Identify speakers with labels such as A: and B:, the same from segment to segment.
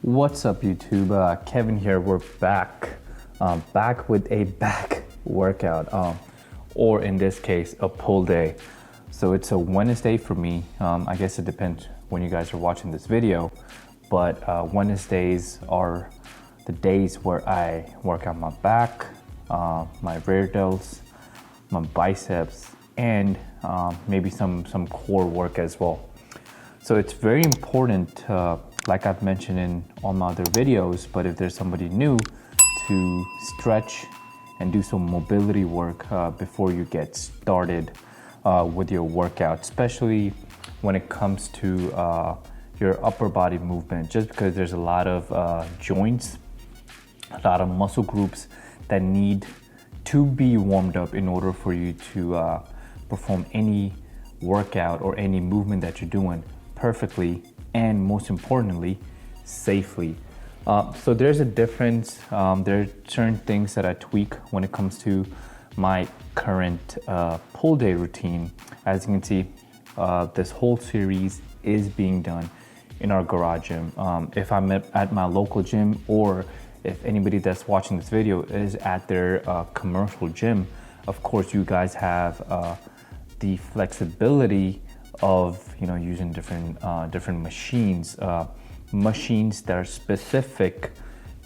A: What's up YouTube? Kevin here. We're back with a back workout, or in this case a pull day. So it's a Wednesday for me. I guess it depends when you guys are watching this video, but Wednesdays are the days where I work out my back, my rear delts, my biceps, and maybe some core work as well. So it's very important, like I've mentioned in all my other videos, but if there's somebody new, to stretch and do some mobility work before you get started with your workout, especially when it comes to your upper body movement, just because there's a lot of joints, a lot of muscle groups that need to be warmed up in order for you to perform any workout or any movement that you're doing perfectly and most importantly safely. So there's a difference. There are certain things that I tweak when it comes to my current pull day routine. As you can see, this whole series is being done in our garage gym. If I'm at my local gym, or if anybody that's watching this video is at their commercial gym, of course you guys have the flexibility of using different machines that are specific,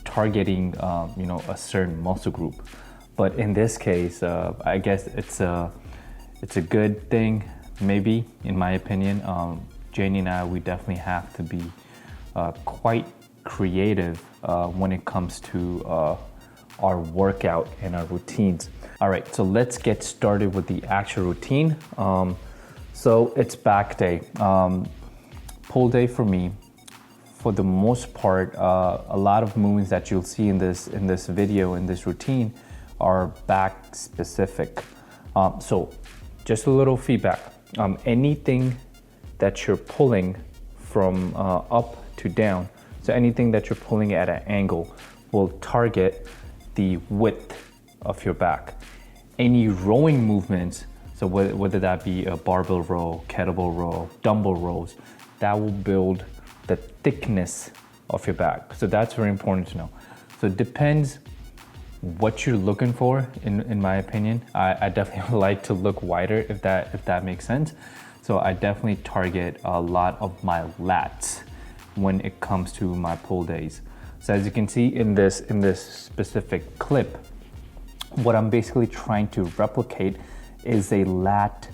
A: targeting a certain muscle group. But in this case, I guess it's a good thing, maybe, in my opinion. Janie and I, we definitely have to be quite creative when it comes to our workout and our routines. All right, so let's get started with the actual routine. So it's back day, pull day for me. For the most part, a lot of movements that you'll see in this video, in this routine, are back specific. So just a little feedback. Anything that you're pulling from up to down, so anything that you're pulling at an angle will target the width of your back. Any rowing movements, so whether that be a barbell row, kettlebell row, dumbbell rows, that will build the thickness of your back. So that's very important to know. So it depends what you're looking for, in my opinion. I definitely like to look wider, if that makes sense. So I definitely target a lot of my lats when it comes to my pull days. So as you can see in this specific clip, what I'm basically trying to replicate is a lat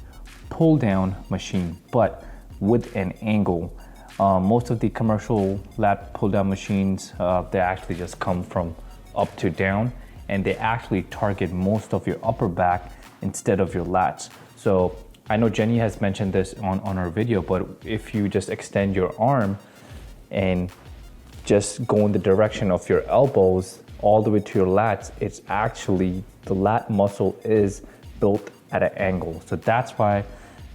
A: pull down machine, but with an angle. Most of the commercial lat pull down machines, they actually just come from up to down, and they actually target most of your upper back instead of your lats. So I know Jenny has mentioned this on her video, but if you just extend your arm and just go in the direction of your elbows all the way to your lats, it's actually, the lat muscle is built at an angle. So that's why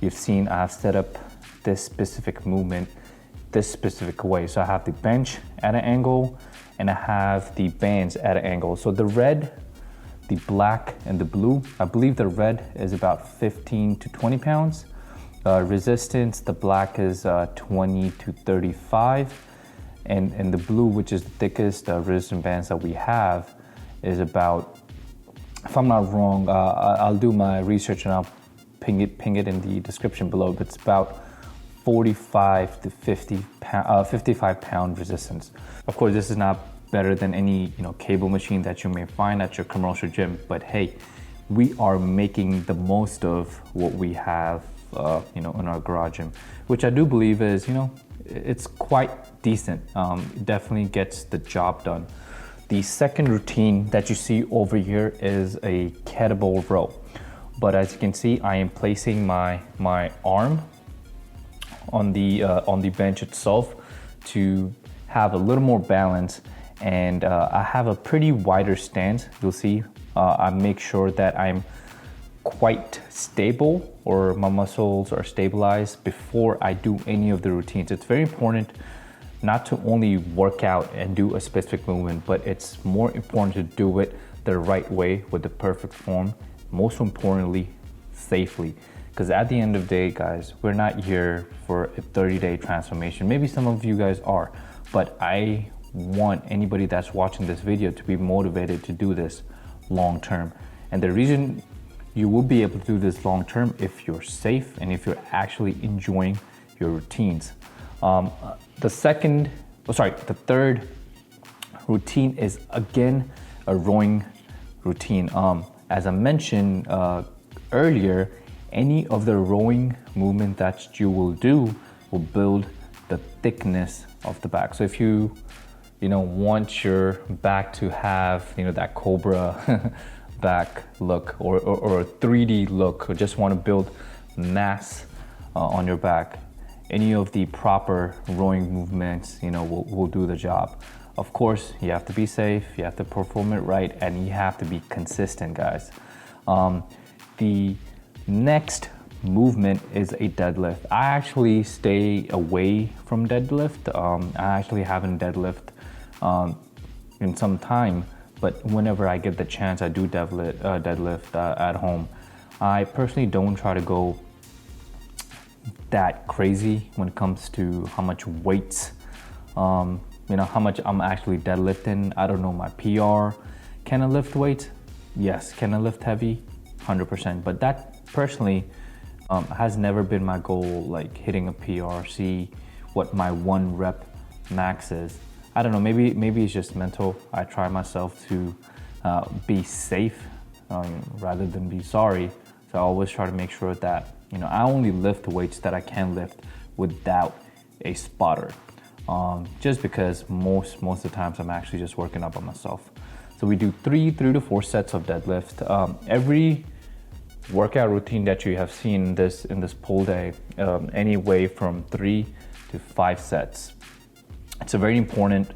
A: you've seen I've set up this specific movement this specific way. So I have the bench at an angle, and I have the bands at an angle. So the red, the black, and the blue, I believe the red is about 15 to 20 pounds. Resistance, the black is 20 to 35. And the blue, which is the thickest resistance bands that we have, is about, if I'm not wrong, I'll do my research and I'll ping it in the description below, but it's about 45 to 55 pound resistance. Of course, this is not better than any cable machine that you may find at your commercial gym, but hey, we are making the most of what we have in our garage gym, which I do believe is it's quite decent. It definitely gets the job done. The second routine that you see over here is a kettlebell row, but as you can see, I am placing my arm on the bench itself to have a little more balance, and I have a pretty wider stance. You'll see I make sure that I'm quite stable, or my muscles are stabilized before I do any of the routines. It's very important not to only work out and do a specific movement, but it's more important to do it the right way with the perfect form, most importantly safely. Because at the end of the day, guys, we're not here for a 30-day transformation. Maybe some of you guys are, but I want anybody that's watching this video to be motivated to do this long term. And the reason you will be able to do this long term if you're safe and if you're actually enjoying your routines. The third routine is again a rowing routine. As I mentioned earlier, any of the rowing movement that you will do will build the thickness of the back. So if you want your back to have that cobra back look or a 3D look, or just want to build mass on your back, any of the proper rowing movements will do the job. Of course, you have to be safe, you have to perform it right, and you have to be consistent, guys. The next movement is a deadlift. I actually stay away from deadlift. I actually haven't deadlift in some time, but whenever I get the chance, I do deadlift at home. I personally don't try to go that crazy when it comes to how much weights, how much I'm actually deadlifting. I don't know my PR. Can I lift weights? Yes. Can I lift heavy? 100%. But that personally has never been my goal, like hitting a PR, see what my 1 rep max is. I don't know, maybe it's just mental. I try myself to be safe rather than be sorry. So I always try to make sure that I only lift weights that I can lift without a spotter. Just because most of the times I'm actually just working up on myself. So we do 3 to 4 sets of deadlift. Every workout routine that you have seen in this pull day, anyway from 3 to 5 sets. It's very important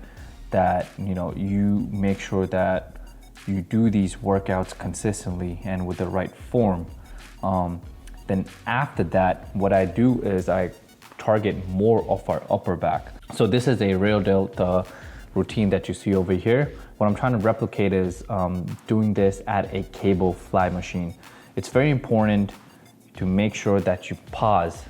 A: that you make sure that you do these workouts consistently and with the right form. Then after that, what I do is I target more of our upper back. So this is a rail delt routine that you see over here. What I'm trying to replicate is doing this at a cable fly machine. It's very important to make sure that you pause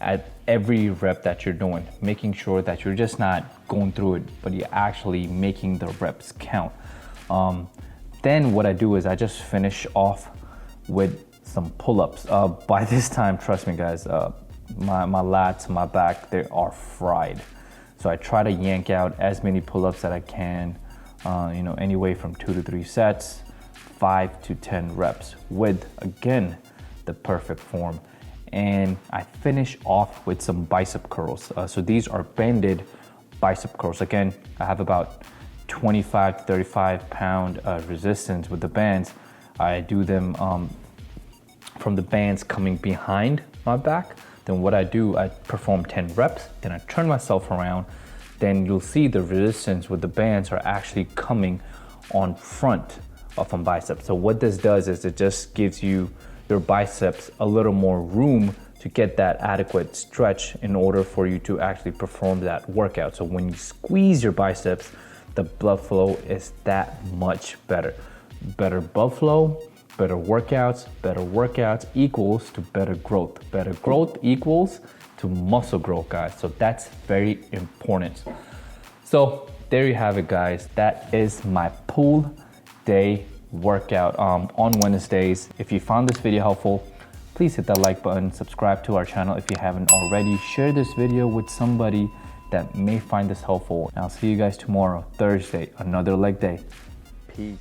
A: at every rep that you're doing, making sure that you're just not going through it, but you're actually making the reps count. Then what I do is I just finish off with some pull-ups. By this time, trust me guys, my lats, my back, they are fried. So I try to yank out as many pull-ups that I can, anyway from 2 to 3 sets, 5 to 10 reps with, again, the perfect form. And I finish off with some bicep curls. So these are banded bicep curls. Again, I have about 25 to 35 pound resistance with the bands. I do them from the bands coming behind my back. Then what I do, I perform 10 reps, then I turn myself around. Then you'll see the resistance with the bands are actually coming on front of my biceps. So what this does is it just gives you your biceps a little more room to get that adequate stretch in order for you to actually perform that workout. So when you squeeze your biceps, the blood flow is that much better. Better blood flow, better workouts equals to better growth. Better growth equals to muscle growth, guys. So that's very important. So there you have it, guys. That is my pull day workout on Wednesdays. If you found this video helpful, please hit that like button, subscribe to our channel if you haven't already, share this video with somebody that may find this helpful. And I'll see you guys tomorrow, Thursday, another leg day. Peace.